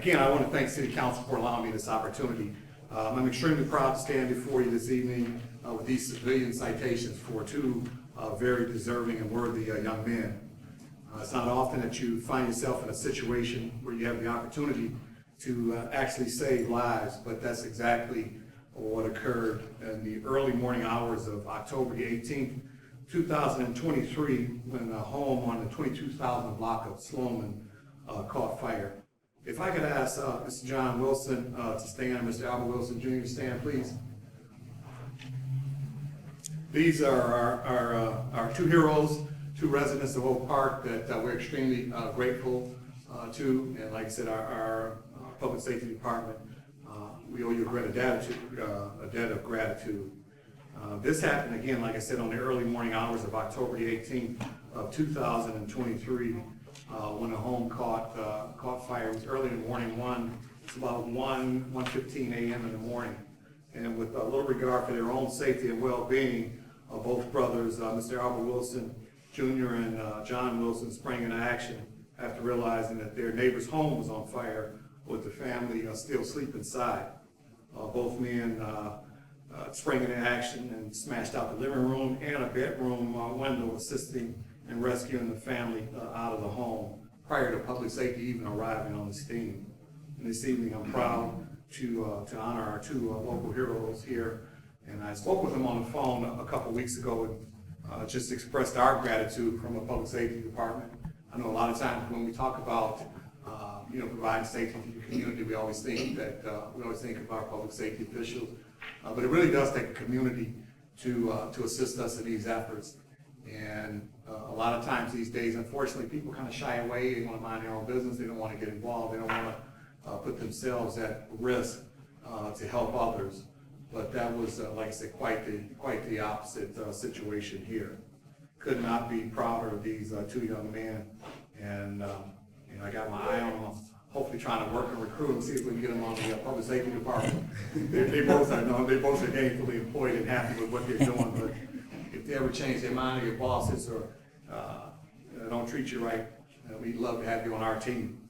Again, I want to thank City Council for allowing me this opportunity. I'm extremely proud to stand before you this evening with these civilian citations for two very deserving and worthy young men. It's not often that you find yourself in a situation where you have the opportunity to actually save lives, but that's exactly what occurred in the early morning hours of October the 18th, 2023, when a home on the 22,000 block of Sloman caught fire. If I could ask Mr. John Wilson to stand, Mr. Albert Wilson Jr. to stand, please. These are our two heroes, two residents of Oak Park that we're extremely grateful to. And like I said, our Public Safety Department, we owe you a debt of gratitude. This happened again, like I said, on the early morning hours of October the 18th of 2023. When a home caught fire. It was early in the morning. It's about 1:15 a.m. in the morning. And with a little regard for their own safety and well-being, both brothers, Mr. Albert Wilson Jr. and John Wilson, sprang into action after realizing that their neighbor's home was on fire with the family still asleep inside. Both men sprang into action and smashed out the living room and a bedroom window, assisting and rescuing the family out of the home prior to public safety even arriving on the scene. And this evening, I'm proud to honor our two local heroes here. And I spoke with them on the phone a couple weeks ago and just expressed our gratitude from the Public Safety Department. I know a lot of times when we talk about providing safety to the community, we always think of our public safety officials, but it really does take a community to assist us in these efforts. And a lot of times these days, unfortunately, people kind of shy away. They want to mind their own business. They don't want to get involved. They don't want to put themselves at risk to help others. But that was, like I said, quite the opposite situation here. Could not be prouder of these two young men. And I got my eye on them. Hopefully, trying to work and recruit and see if we can get them on the Public Safety Department. They both are gainfully employed and happy with what they're doing. But if they ever change their mind, or your bosses or don't treat you right, we'd love to have you on our team.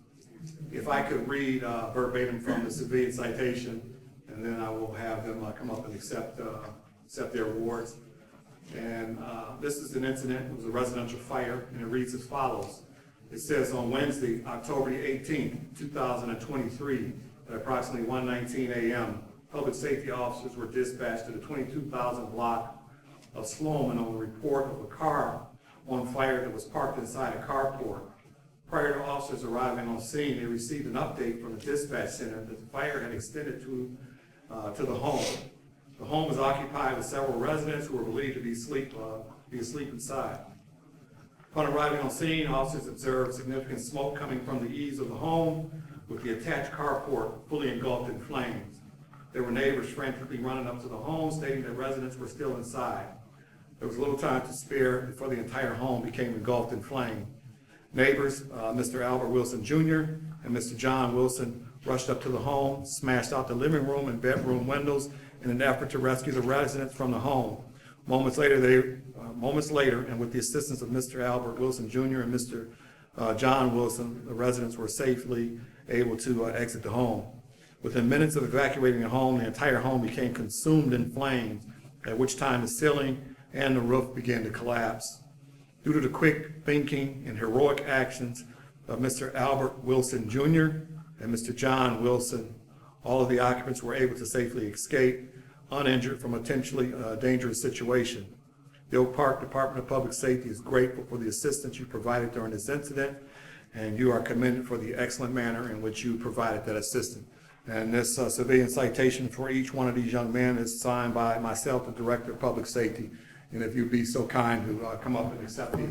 If I could read verbatim from the civilian citation, and then I will have them come up and accept their awards. And this is an incident. It was a residential fire, and it reads as follows. It says, on Wednesday, October the 18th, 2023, at approximately 1:19 a.m., public safety officers were dispatched to the 22,000 block of Sloman on the report of a car on fire that was parked inside a carport. Prior to officers arriving on scene, they received an update from the dispatch center that the fire had extended to the home. The home was occupied with several residents who were believed to be asleep inside. Upon arriving on scene, officers observed significant smoke coming from the eaves of the home, with the attached carport fully engulfed in flames. There were neighbors frantically running up to the home, stating that residents were still inside. There was little time to spare before the entire home became engulfed in flame. Neighbors, Mr. Albert Wilson Jr. and Mr. John Wilson, rushed up to the home, smashed out the living room and bedroom windows in an effort to rescue the residents from the home. Moments later, and with the assistance of Mr. Albert Wilson Jr. and Mr. John Wilson, the residents were safely able to exit the home. Within minutes of evacuating the home, the entire home became consumed in flames, at which time the ceiling and the roof began to collapse. Due to the quick thinking and heroic actions of Mr. Albert Wilson Jr. and Mr. John Wilson, all of the occupants were able to safely escape uninjured from a potentially dangerous situation. The Oak Park Department of Public Safety is grateful for the assistance you provided during this incident, and you are commended for the excellent manner in which you provided that assistance. And this civilian citation for each one of these young men is signed by myself, the Director of Public Safety. And if you'd be so kind to come up and accept these.